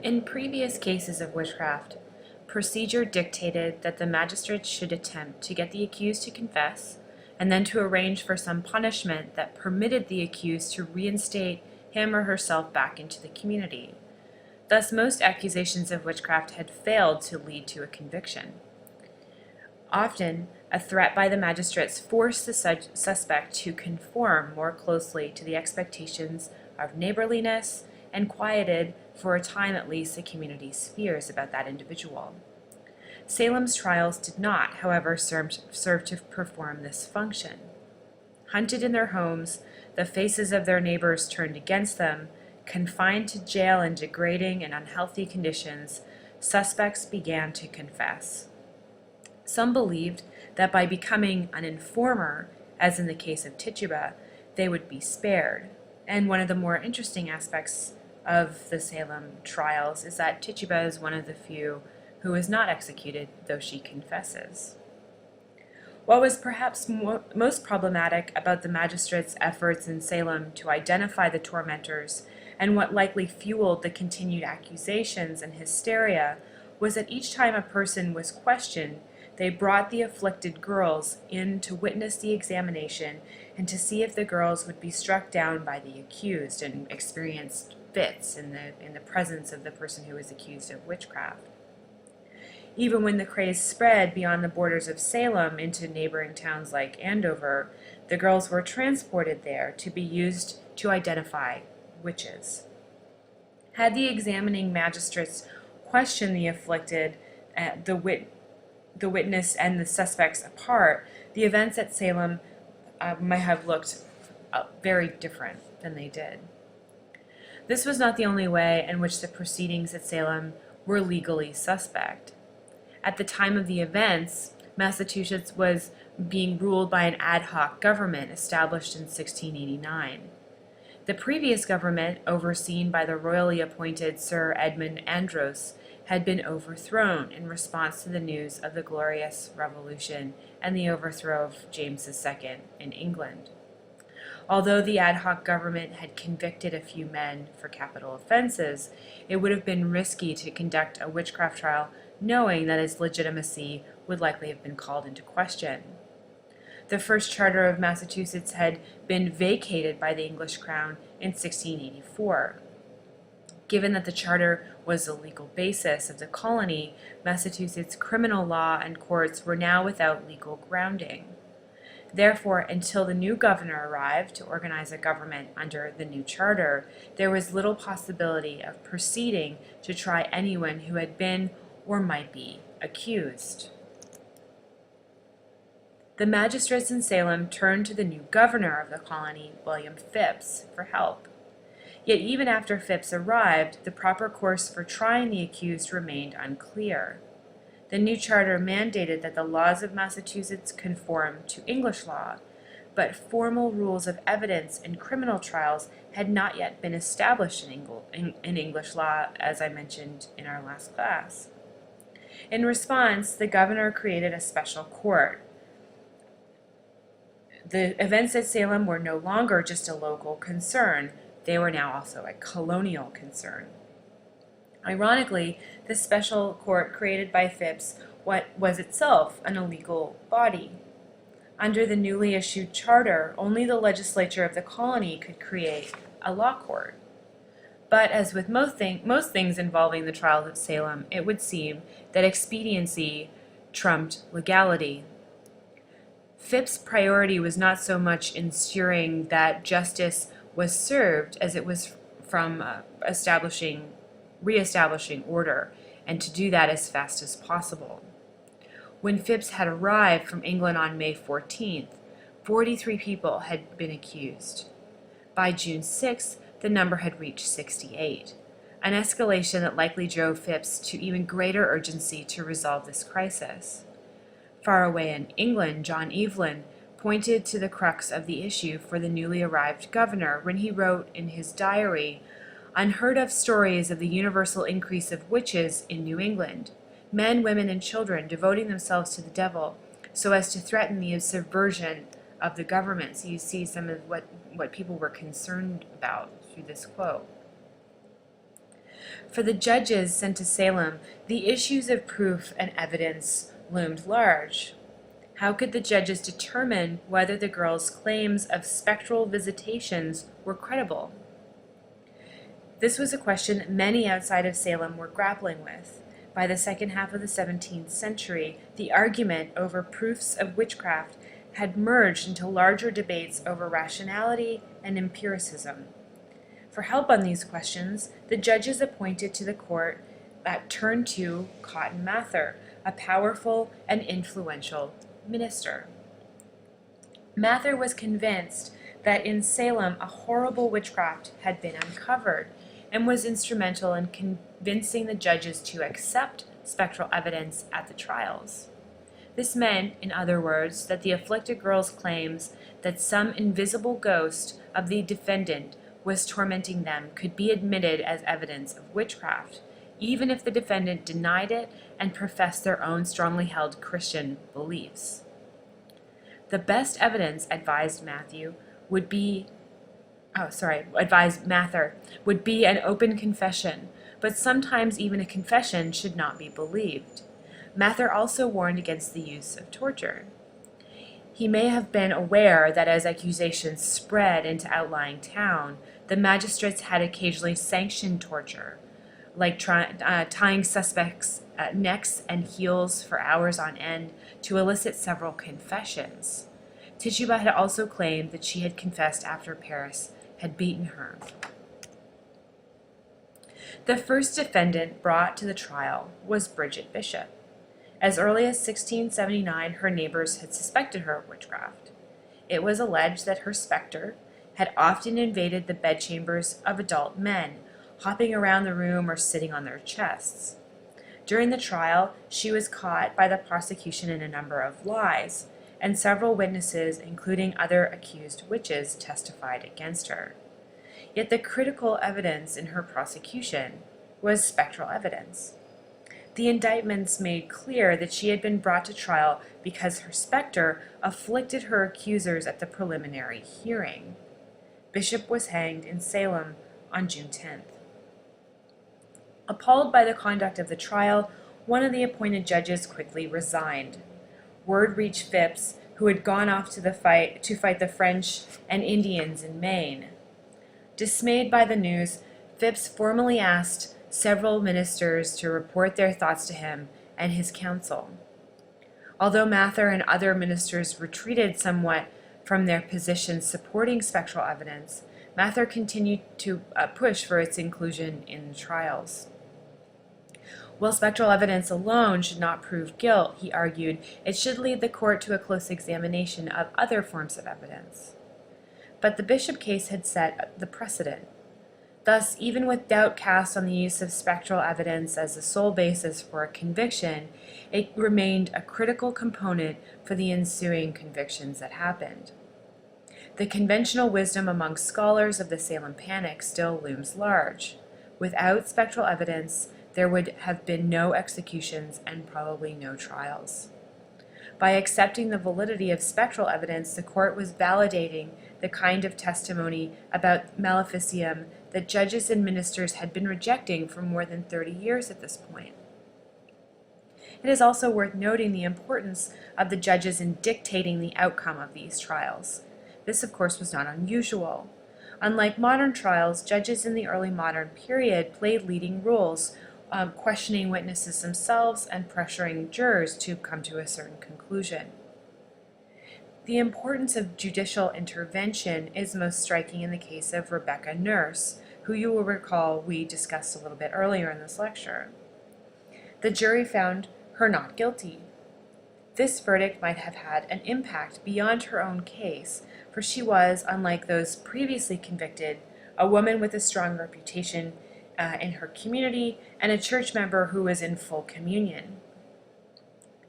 In previous cases of witchcraft, procedure dictated that the magistrates should attempt to get the accused to confess and then to arrange for some punishment that permitted the accused to reinstate him or herself back into the community. Thus, most accusations of witchcraft had failed to lead to a conviction. Often, a threat by the magistrates forced the suspect to conform more closely to the expectations of neighborliness and quieted, for a time at least, the community's fears about that individual. Salem's trials did not, however, serve to perform this function. Hunted in their homes, the faces of their neighbors turned against them, confined to jail in degrading and unhealthy conditions, suspects began to confess. Some believed that by becoming an informer, as in the case of Tituba, they would be spared. And one of the more interesting aspects of the Salem trials is that Tituba is one of the few who is not executed, though she confesses. What was perhaps most problematic about the magistrates' efforts in Salem to identify the tormentors, and what likely fueled the continued accusations and hysteria, was that each time a person was questioned, they brought the afflicted girls in to witness the examination and to see if the girls would be struck down by the accused and experienced fits in the presence of the person who was accused of witchcraft. Even when the craze spread beyond the borders of Salem into neighboring towns like Andover, the girls were transported there to be used to identify witches. Had the examining magistrates questioned the afflicted, the witness and the suspects apart, the events at Salem might have looked very different than they did. This was not the only way in which the proceedings at Salem were legally suspect. At the time of the events, Massachusetts was being ruled by an ad hoc government established in 1689. The previous government, overseen by the royally appointed Sir Edmund Andros, had been overthrown in response to the news of the Glorious Revolution and the overthrow of James II in England. Although the ad hoc government had convicted a few men for capital offenses, it would have been risky to conduct a witchcraft trial knowing that its legitimacy would likely have been called into question. The first charter of Massachusetts had been vacated by the English crown in 1684. Given that the charter was the legal basis of the colony, Massachusetts criminal law and courts were now without legal grounding. Therefore, until the new governor arrived to organize a government under the new charter, there was little possibility of proceeding to try anyone who had been or might be accused. The magistrates in Salem turned to the new governor of the colony, William Phips, for help. Yet even after Phips arrived, the proper course for trying the accused remained unclear. The new charter mandated that the laws of Massachusetts conform to English law, but formal rules of evidence in criminal trials had not yet been established in English law, as I mentioned in our last class. In response, the governor created a special court. The events at Salem were no longer just a local concern, they were now also a colonial concern. Ironically, this special court created by Phips was itself an illegal body. Under the newly issued charter, only the legislature of the colony could create a law court. But as with most things involving the trials of Salem, it would seem that expediency trumped legality. Phips' priority was not so much ensuring that justice was served as it was from reestablishing order, and to do that as fast as possible. When Phips had arrived from England on May 14th, 43 people had been accused. By June 6th, the number had reached 68, an escalation that likely drove Phips to even greater urgency to resolve this crisis. Far away in England, John Evelyn pointed to the crux of the issue for the newly arrived governor when he wrote in his diary, "Unheard of stories of the universal increase of witches in New England, men, women, and children devoting themselves to the devil so as to threaten the subversion of the government." So you see some of what people were concerned about through this quote. For the judges sent to Salem, the issues of proof and evidence loomed large. How could the judges determine whether the girl's claims of spectral visitations were credible? This was a question many outside of Salem were grappling with. By the second half of the 17th century, the argument over proofs of witchcraft had merged into larger debates over rationality and empiricism. For help on these questions, the judges appointed to the court turned to Cotton Mather, a powerful and influential minister. Mather was convinced that in Salem a horrible witchcraft had been uncovered, and was instrumental in convincing the judges to accept spectral evidence at the trials. This meant, in other words, that the afflicted girl's claims that some invisible ghost of the defendant was tormenting them could be admitted as evidence of witchcraft, even if the defendant denied it and professed their own strongly held Christian beliefs. The best evidence, advised Mather, would be an open confession, but sometimes even a confession should not be believed. Mather also warned against the use of torture. He may have been aware that as accusations spread into outlying town, the magistrates had occasionally sanctioned torture, like tying suspects' necks and heels for hours on end to elicit several confessions. Tituba had also claimed that she had confessed after Paris had beaten her. The first defendant brought to the trial was Bridget Bishop. As early as 1679, her neighbors had suspected her of witchcraft. It was alleged that her specter had often invaded the bedchambers of adult men, hopping around the room or sitting on their chests. During the trial, she was caught by the prosecution in a number of lies, and several witnesses, including other accused witches, testified against her. Yet the critical evidence in her prosecution was spectral evidence. The indictments made clear that she had been brought to trial because her specter afflicted her accusers at the preliminary hearing. Bishop was hanged in Salem on June 10th. Appalled by the conduct of the trial, one of the appointed judges quickly resigned. Word reached Phipps, who had gone off to fight the French and Indians in Maine. Dismayed by the news, Phipps formally asked several ministers to report their thoughts to him and his council. Although Mather and other ministers retreated somewhat from their positions supporting spectral evidence, Mather continued to push for its inclusion in the trials. While spectral evidence alone should not prove guilt, he argued, it should lead the court to a close examination of other forms of evidence. But the Bishop case had set the precedent. Thus, even with doubt cast on the use of spectral evidence as the sole basis for a conviction, it remained a critical component for the ensuing convictions that happened. The conventional wisdom among scholars of the Salem Panic still looms large. Without spectral evidence, there would have been no executions and probably no trials. By accepting the validity of spectral evidence, the court was validating the kind of testimony about maleficium that judges and ministers had been rejecting for more than 30 years at this point. It is also worth noting the importance of the judges in dictating the outcome of these trials. This, of course, was not unusual. Unlike modern trials, judges in the early modern period played leading roles, questioning witnesses themselves and pressuring jurors to come to a certain conclusion. The importance of judicial intervention is most striking in the case of Rebecca Nurse, who you will recall we discussed a little bit earlier in this lecture. The jury found her not guilty. This verdict might have had an impact beyond her own case, for she was, unlike those previously convicted, a woman with a strong reputation in her community and a church member who was in full communion.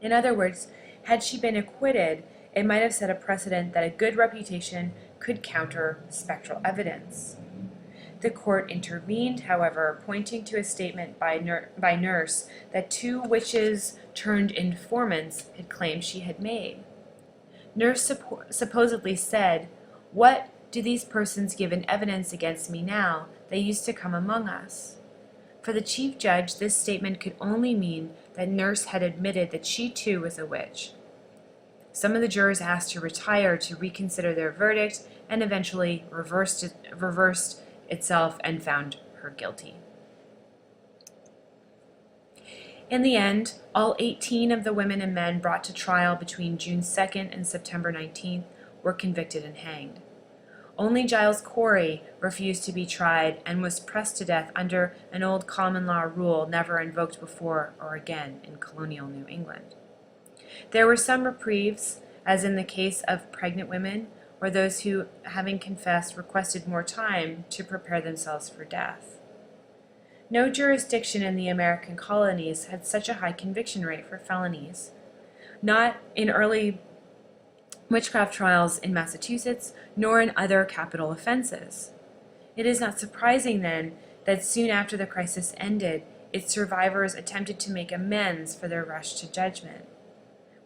In other words, had she been acquitted, it might have set a precedent that a good reputation could counter spectral evidence. The court intervened, however, pointing to a statement by Nurse that 2 witches turned informants had claimed she had made. Nurse supposedly said, "What do these persons give in evidence against me now? They used to come among us." For the chief judge, this statement could only mean that Nurse had admitted that she too was a witch. Some of the jurors asked to retire to reconsider their verdict and eventually reversed itself and found her guilty. In the end, all 18 of the women and men brought to trial between June 2nd and September 19th were convicted and hanged. Only Giles Corey refused to be tried and was pressed to death under an old common law rule never invoked before or again in colonial New England. There were some reprieves, as in the case of pregnant women or those who, having confessed, requested more time to prepare themselves for death. No jurisdiction in the American colonies had such a high conviction rate for felonies. Not in early witchcraft trials in Massachusetts, nor in other capital offenses. It is not surprising, then, that soon after the crisis ended, its survivors attempted to make amends for their rush to judgment.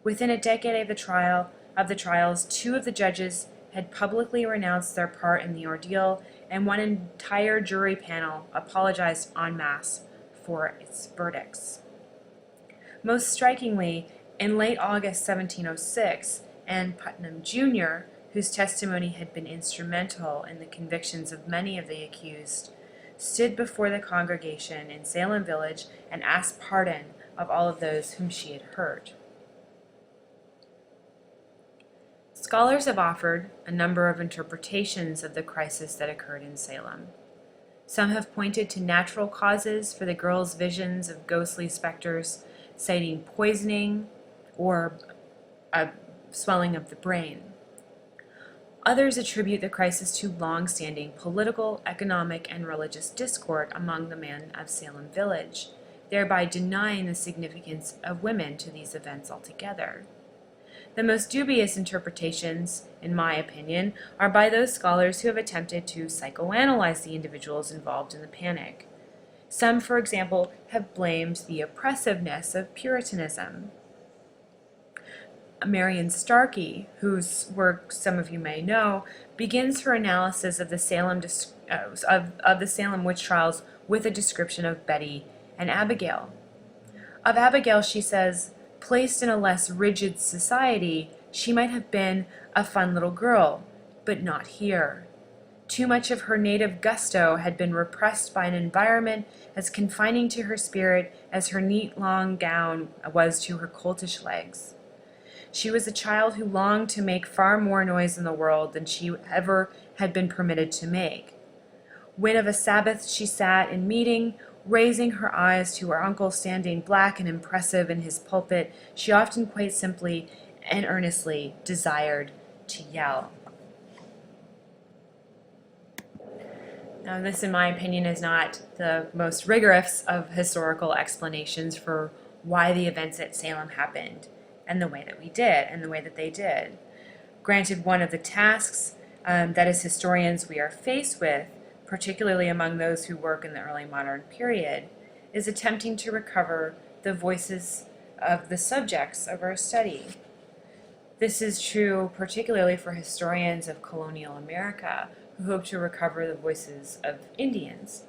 Within a decade of the trials, 2 of the judges had publicly renounced their part in the ordeal, and one entire jury panel apologized en masse for its verdicts. Most strikingly, in late August 1706, Ann Putnam, Jr., whose testimony had been instrumental in the convictions of many of the accused, stood before the congregation in Salem Village and asked pardon of all of those whom she had hurt. Scholars have offered a number of interpretations of the crisis that occurred in Salem. Some have pointed to natural causes for the girl's visions of ghostly specters, citing poisoning or a swelling of the brain. Others attribute the crisis to long-standing political, economic, and religious discord among the men of Salem Village, thereby denying the significance of women to these events altogether. The most dubious interpretations, in my opinion, are by those scholars who have attempted to psychoanalyze the individuals involved in the panic. Some, for example, have blamed the oppressiveness of Puritanism. Marion Starkey, whose work some of you may know, begins her analysis of the Salem witch trials with a description of Betty and Abigail. Of Abigail, she says, placed in a less rigid society, she might have been a fun little girl, but not here. Too much of her native gusto had been repressed by an environment as confining to her spirit as her neat long gown was to her coltish legs. She was a child who longed to make far more noise in the world than she ever had been permitted to make. When of a Sabbath she sat in meeting, raising her eyes to her uncle standing black and impressive in his pulpit, she often quite simply and earnestly desired to yell. Now, this, in my opinion, is not the most rigorous of historical explanations for why the events at Salem happened and the way that we did and the way that they did. Granted, one of the tasks that as historians we are faced with, particularly among those who work in the early modern period, is attempting to recover the voices of the subjects of our study. This is true particularly for historians of colonial America who hope to recover the voices of Indians.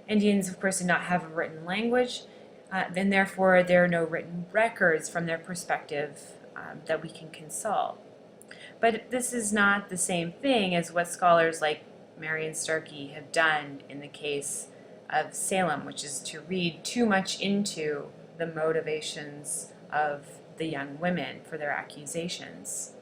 Indians, of course, did not have a written language, and therefore there are no written records from their perspective that we can consult. But this is not the same thing as what scholars like Marion Starkey have done in the case of Salem, which is to read too much into the motivations of the young women for their accusations.